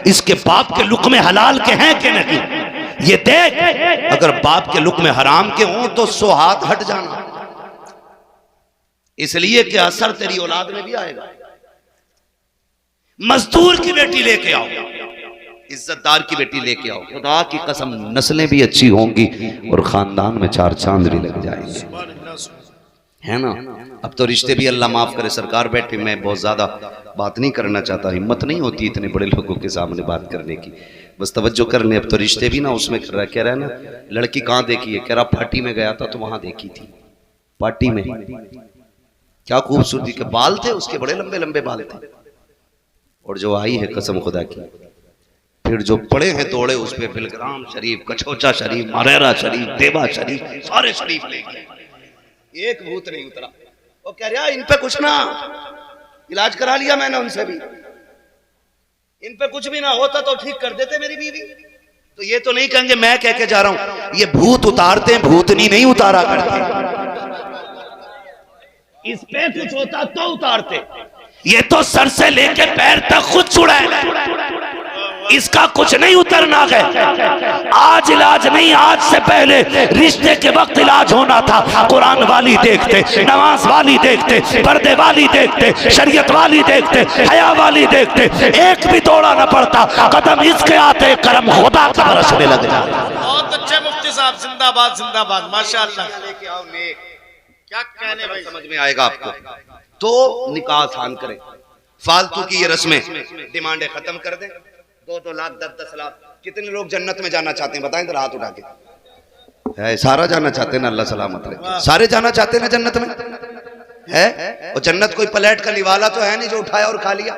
इसके बाप के लुक़्मे हलाल के हैं कि नहीं। ये देख, अगर बाप के लुक़्मे हराम के हों तो 100 हाथ हट जाना, इसलिए कि असर तेरी औलाद में भी आएगा। मजदूर की बेटी लेके आओ, इज्जतदार की बेटी लेके आओ, खुदा की कसम नस्लें भी अच्छी होंगी और खानदान में 4 चांद भी लग जाएंगे, है ना। अब तो रिश्ते भी अल्लाह माफ करे, सरकार बैठे, मैं बहुत ज्यादा बात नहीं करना चाहता, हिम्मत नहीं होती इतने बड़े लोगों के सामने बात करने की, बस तवज्जो कर ले। अब तो रिश्ते भी ना उसमें कर रहा, कह रहा है ना, लड़की कहाँ देखी है, कह रहा पार्टी में गया था तो वहां देखी थी, पार्टी में। क्या खूबसूरती के बाल थे उसके, बड़े लंबे लंबे बाल थे। और जो आई है कसम खुदा की, फिर जो पड़े हैं तोड़े उस पे, बिलग्राम शरीफ, कछोचा शरीफ, मरेरा शरीफ, देवा शरीफ, सारे शरीफ लेके, एक भूत नहीं उतरा। वो कह रहा इन पे कुछ ना, इलाज करा लिया मैंने उनसे भी, इन पे कुछ भी ना होता तो ठीक कर देते मेरी बीवी। तो ये तो नहीं कहेंगे मैं कह के जा रहा हूं, ये भूत उतारते, भूतनी नहीं उतारा करते। इस पे कुछ होता तो उतारते, ये तो सर से लेके पैर तक खुद छुड़ाए, इसका कुछ नहीं उतरना है। आज इलाज नहीं, आज से पहले रिश्ते के वक्त इलाज होना था। कुरान वाली देखते, नमाज वाली देखते, पर्दे वाली देखते, शरीयत वाली देखते, हया वाली देखते, एक भी तोड़ा न पड़ता। कदम इसके आते करम खुदा का बरसने लग जाता। बहुत अच्छे मुफ्ती साहब, जिंदाबाद जिंदाबाद, माशाअल्लाह। लेके आओ नेक, क्या कहने भाई, समझ में आएगा आपको। तो निकाह आसान करें, फालतू की ये रस्में, डिमांडें खत्म कर दें। 2-2 लाख 10-10 लाख। कितने लोग जन्नत में जाना चाहते हैं बताएं तो हाथ उठा के। है सारा जाना चाहते हैं ना, अल्लाह सलामत रहे। सारे जाना चाहते हैं ना जन्नत में, है। और जन्नत कोई प्लेट का निवाला तो है नहीं जो उठाया और खा लिया,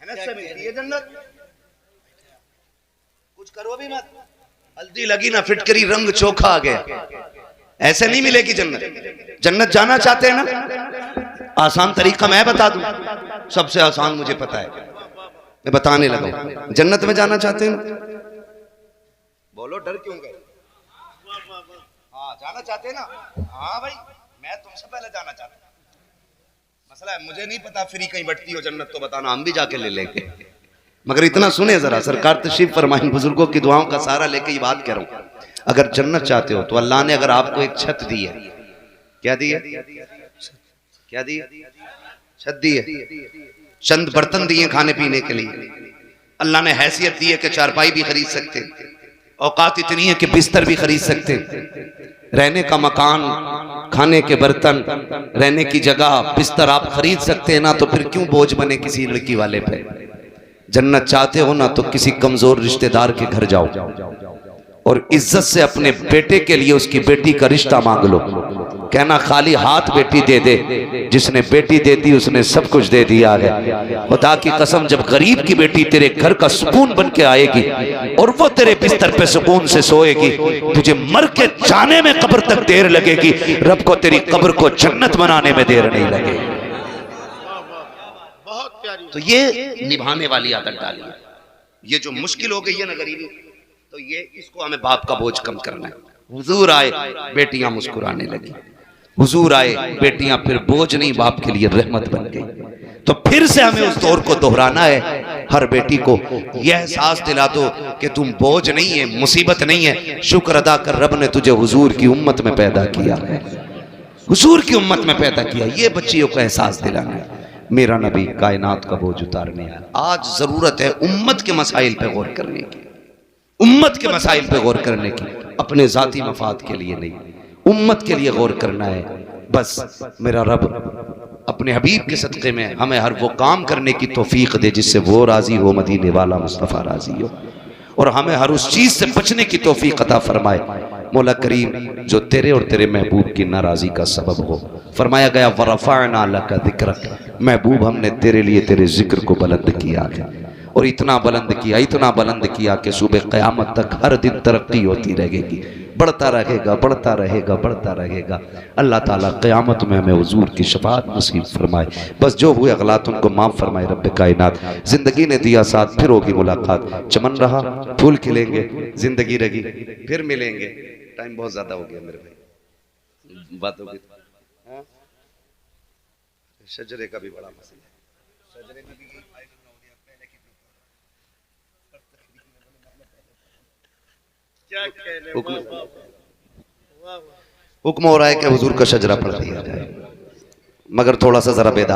मेहनत से मिलती है जन्नत। कुछ करो भी मत, हल्दी लगी ना फिटकरी, रंग चोखा आ गया, ऐसे नहीं मिलेगी जन्नत। जन्नत जाना चाहते हैं ना, आसान तरीका मैं बता दूं, सबसे आसान मुझे पता है, मैं बताने लगा। जन्नत में जाना चाहते हैं ना, बोलो डर क्यों गए? हाँ जाना चाहते हैं ना, हाँ भाई मैं तुमसे पहले जाना चाहता हूं। मसला है मुझे नहीं पता फ्री कहीं बैठती हो जन्नत, तो बताना, हम भी जाके ले लेंगे। मगर इतना सुने जरा, सरकार तशरीफ फरमाई, बुजुर्गों की दुआओं का सहारा लेके ये बात कह रहा हूं। अगर जन्नत चाहते हो तो अल्लाह ने अगर आपको एक छत दी है, क्या दी है, क्या दी है, छत दी है, चंद बर्तन दिए खाने पीने के लिए, अल्लाह ने हैसियत दी है कि चारपाई भी खरीद सकते, औकात इतनी है कि बिस्तर भी खरीद सकते, रहने का मकान, खाने के बर्तन, रहने की जगह, बिस्तर आप खरीद सकते हैं ना, तो फिर क्यों बोझ बने किसी लड़की वाले पे। जन्नत चाहते हो ना तो किसी कमजोर रिश्तेदार के घर जाओ, और इज्जत से अपने बेटे के लिए उसकी बेटी का रिश्ता मांग लो। कहना खाली हाथ बेटी दे दे, जिसने बेटी दे दी उसने सब कुछ दे दिया है। खुदा की कसम, जब गरीब की बेटी तेरे घर का सुकून बन के आएगी और वो तेरे बिस्तर पे सुकून से सोएगी, तुझे मर के जाने में कब्र तक देर लगेगी, रब को तेरी कब्र को जन्नत बनाने में देर नहीं लगेगी। तो ये निभाने वाली आदत डाली है। ये जो मुश्किल हो गई है ना गरीबी, तो ये इसको हमें बाप का बोझ कम करना है। हुजूर आए, बेटियां मुस्कुराने लगी। हुजूर आए, बेटियां फिर बोझ नहीं, बाप के लिए रहमत बन गई। तो फिर से हमें उस दौर को दोहराना है। हर बेटी को यह एहसास दिला दो कि तुम बोझ नहीं है, मुसीबत नहीं है। शुक्र अदा कर, रब ने तुझे हुजूर की उम्मत में पैदा किया है, हुजूर की उम्मत में पैदा किया। ये बच्चियों को एहसास दिलाना है। मेरा नबी कायनात का बोझ उतारने आया। आज जरूरत है उम्मत के मसाइल पे गौर करने की, उम्मत के मसाइल पे गौर करने की, अपने जाती मफाद के लिए नहीं, उम्मत के लिए गौर करना है। बस मेरा रब अपने हबीब के सदक़े में हमें हर वो काम करने की तौफीक दे जिससे वो राजी हो, मदीने वाला मुस्तफ़ा राजी हो, और हमें हर उस चीज से बचने की तौफीक अता फरमाए। मौला करीम जो तेरे और तेरे महबूब की नाराजी का सबब हो। फरमाया गया वरफ़अना लका ज़िक्रक, महबूब हमने तेरे लिए तेरे जिक्र को बुलंद किया है, और इतना बुलंद किया, इतना बुलंद किया कि सुबह क़यामत तक हर दिन तरक्की होती रहेगी, बढ़ता रहेगा, बढ़ता रहेगा, बढ़ता रहेगा। अल्लाह ताला क़यामत में हमें हुजूर की शफ़ाअत नसीब फरमाए। बस जो हुए अगलात उनको माफ़ फरमाए रब्बे कायनात। ज़िंदगी ने दिया साथ, फिर होगी मुलाकात। चमन रहा, फूल खिलेंगे, ज़िंदगी रही, फिर मिलेंगे। टाइम बहुत ज़्यादा हो गया मेरे भाई, बात हो गई। हाँ? शजरे का भी बड़ा मसला है। शजरे में भी हुक्म हो रहा है कि हुजूर का शजरा पढ़ दिया जाए, मगर थोड़ा सा जरा बेदार